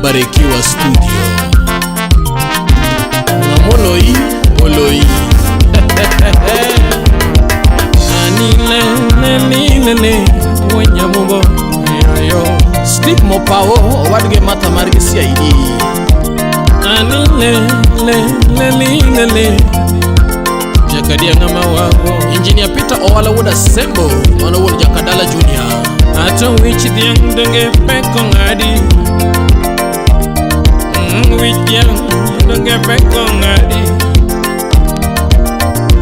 Barikiwa studio. Oloyi, Oloyi. Anile, wenyamubo, yo. Stick mo power, wadge mata margisi ID. Anile, Jakadia ngama wako. Engineer Peter Owala would assemble. Ono would Jakadala Junior. Ato which the young donge pekongadi. Which young donge pekongadi.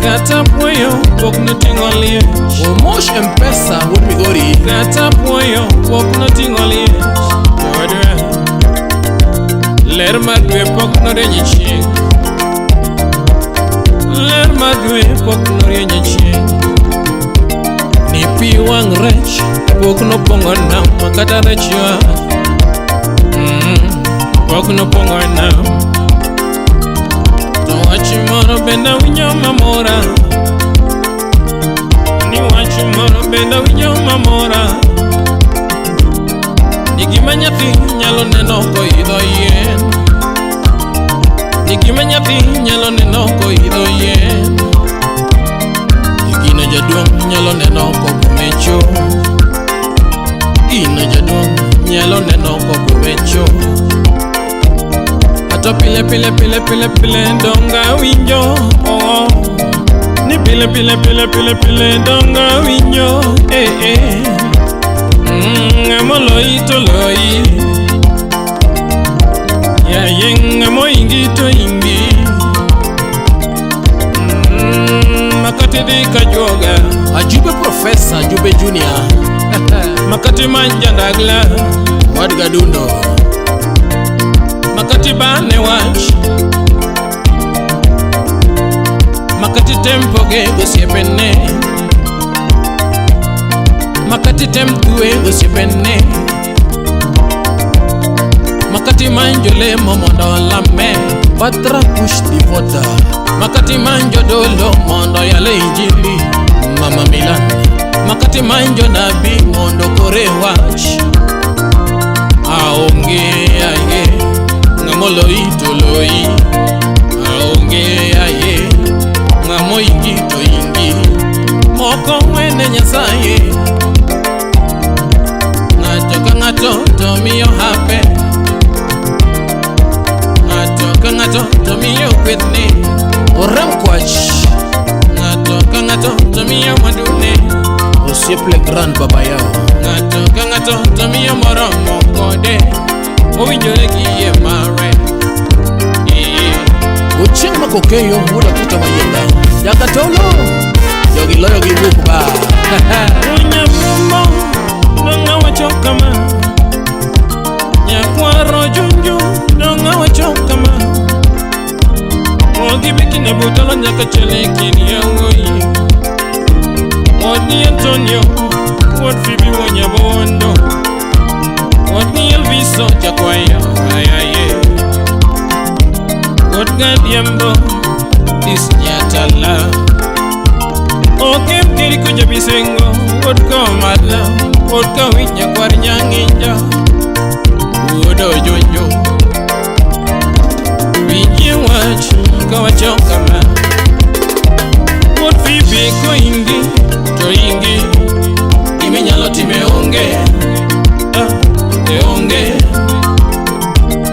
Kata poyo pok nothing only. Mosh M-Pesa would be gori. Kata poyo pok nothing only. Ler madwe pok no renyichi. Ler madwe pok no renyichi. Ni pi wang rech pok no pongo nam makata rechwa. Pok no pongo nam. To wachi moro benda winyo mamora. Ni wachi moro benda winyo mamora. Nigima nyathi nyalo neno ko idho yen. Nigima nyathi nyalo neno ko idho yen. Igina jaduong nyalo neno ko kumecho. Igina jaduong nyalo neno ko kumecho. Ato pile donga winjo. Oh. Ni pile donga winjo. Oloyi to loyi. Ya yenga mo ingi to ingi. Makati di kajoga. Ajube Professor, Ajube Junior. Makati manja ndagla. Wuod Gadundo. Makati bane wach. Makati tempo ge gosiepene. Makati temtue gosiepene. Makati manjole momondo lame. Patra push the water. Makati manjo dolo mondo yale injili. Mama Milan. Makati manjo nabi mondo kore wach. Aonge aye. Ngamoloyi to loyi. Aonge aye. Ngamo ingi to ingi. Moko wene nyasaye. Ngato to miyo hape. Ngato to miyo kwetne. Oram kwach. Ngato to miyo madune. Osieple grand baba yao. Ngato to miyo moromo kode. Owinjore gi ye mare. Ucheng makokeyo ula kuta mayenda. Yakatolo. Yogi loyo gi bukba. Unyamumo. Donga wachokama. Nyakwaro junju. Donga wachokama. Ogi bikine butalo nyaka chele kini ya woyi. Odi Antonio. Wuod Fibi wonyabondo. Odi Elviso chakwaya. Ayaye. Wuod Gadiambo. Is nyatala. Okem kiri kuja bisengo. Wuod Komadla. Wuod Kawinya kwar nyanginja. Wuod Ojonjo. Winji wach kawachokama. Wuod Fibi ko ingi to ingi. Imi nyalo time onge. Onge.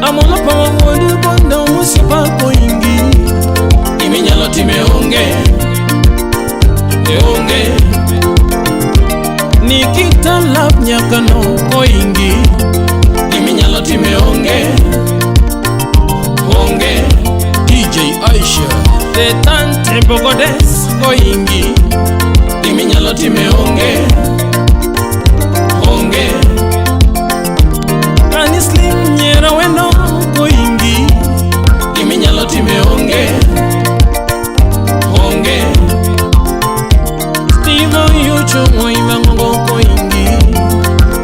Amola pa wuod bondo musipa ko ingi. Imi nyalo time onge. Onge. Nikita love nyaka no ko ingi. Imi nyalo time onge. Onge. DJ Aisha the tante bogodes ko ingi. Imi nyalo time onge. Onge. Ani slim nyera weno ko ingi. Imi nyalo time onge. Onge. Steve yucho moima ngongo ko ingi.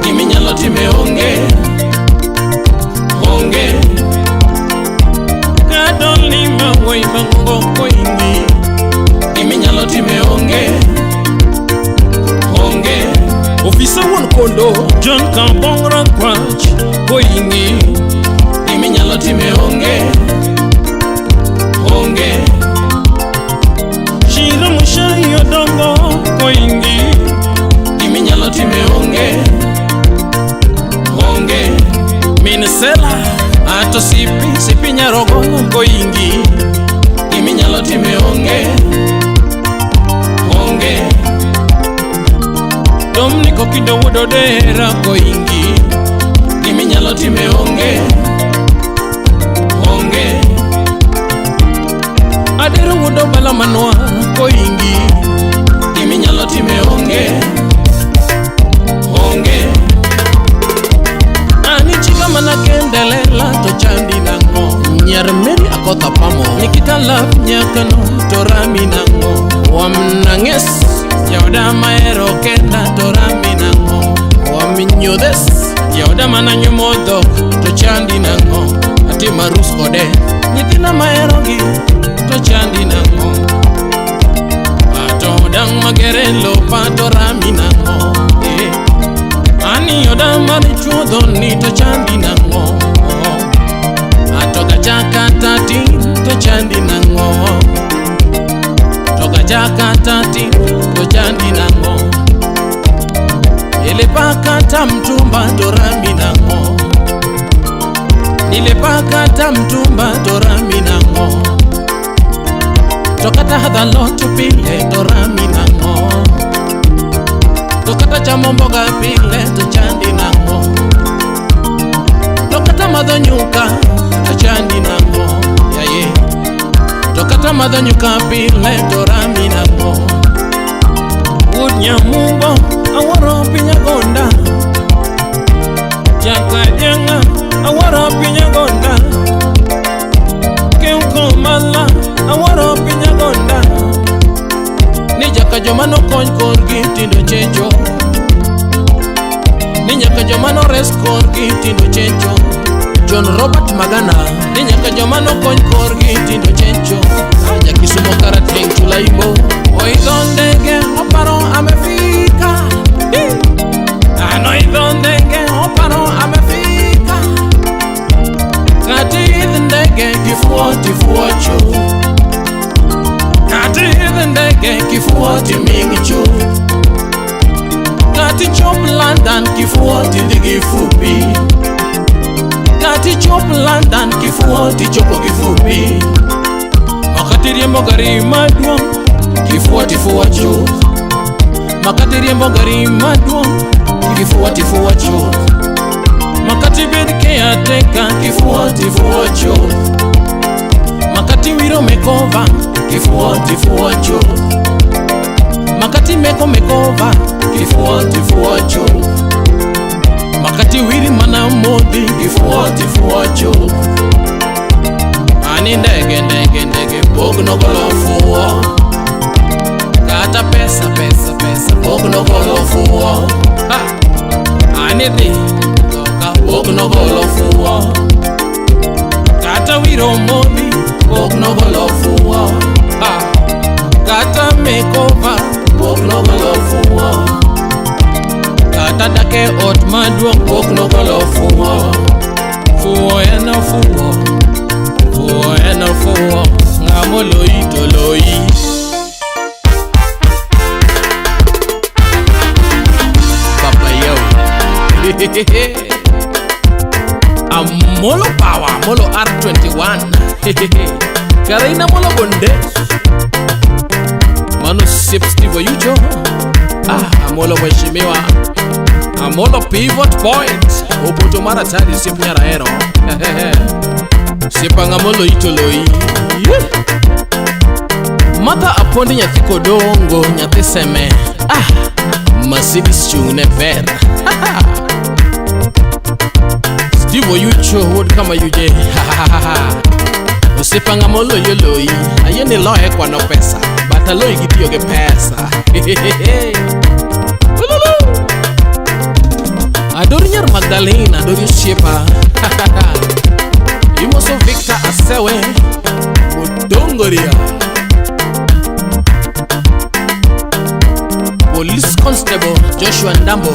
Imi nyalo time onge. Onge. Kadoli moima ngongo ko ingi. Imi nyalo time onge. Onge. Officer one kondo John Kambongra kwach ko ingi. Giminyalo time onge. Shiro mushai odongo koingi. Giminyalo time onge. Minesela ato sipi nyarogo koingi. Giminyalo time onge. Domniko kido wudo dera koingi. Giminyalo time onge. Adero wudo bala manwa koingi. Giminyalo time onge. Ani chika mana kendelela to chandi nango. Nyar meri akota pamo. Nikita love nyakano to rami nango. Wamnanges yauda maero kenda to rami nango. Waminyodes yauda mana nyumodo to chandi nango. Ati marus kode nitina maero gi to chandi nango. Ato dang magere lopa to rami nango. Ani yoda mani chuodo ni to chandi nango. Atoka chaka tati to chandi nango. Toka chaka tati to chandi nango. Ilepaka tamtumba to rami nango. Ilepaka tamtumba to rami nango. Tokata hadha lotu pile to rami nango. Tokata chamomboga pile to chandi nango. Tokata madhanyuka to chandi nango. Tokata madhanyuka pile to rami nango. Unyamungo awaro pinya gonda. Jaka jenga awaro pinya gonda. Keuko mala awaro pinya gonda. Nijaka jomano kony korgi tindo chenjo. Ninyaka jomano res korgi tindo chenjo. John Robert Magana. Ninyaka jomano kony korgi tindo chenjo. Aja kisumo karateng chulaimbo. Oidondege oparo amefika. Anoidondege oparo amefika. Kati idendege kifuocho. Kati idendege kifuoti mingicho. Kati chop London kifuoti digi fupi. Kati chop London kifuoti chopo kifupi. Makati riembo gari maduong kifuoti fuwacho. Makati riembo gari maduong kifuoti fuwacho. Makati bed caretaker kifuoti fuwacho. Makati wiro mekova kifuoti fuwacho. Makati mekova kifuoti fuwacho. Makati wiri mana modi kifuoti fuwacho. Ani ndege pogno golo fuwa. Kata pesa pogno golo fuwa. Ani di doka pogno golo fuwa. Kata wiro modi pogno golo fuwa. Kata mekova pogno golo fuwa. Kata dake ot maduong pogno golo fuwa. Fuwa ena fuwa. Ngamo Oloyi to Oloyi. Papa yo. Amolo power, molo R21. Karina molo bonde. Manu sip Steve Yucho. Amolo mheshimiwa. Amolo pivot point. Oboto mara tadi sip nyaraero. Sipanga Oloyi to Oloyi. Mata apondi nyathi kodongo nyathi seme. Mercedes chune ver. Steve Yucho would kama yuje. Usipanga Oloyi Oloyi. Ayeni loe kwa no pesa. Bata Oloyi gitiyo ge pesa. Adori nyar Magdalena, adori shepa. Imoso Victor Asewe Odongoria. Police Constable Joshua Ndambo.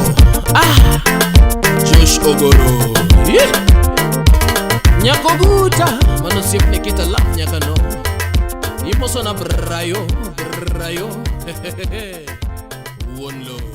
Josh Ogoro. Nyak koguta mano siepne kita lap nyaka no imoso na brayo Wuon lo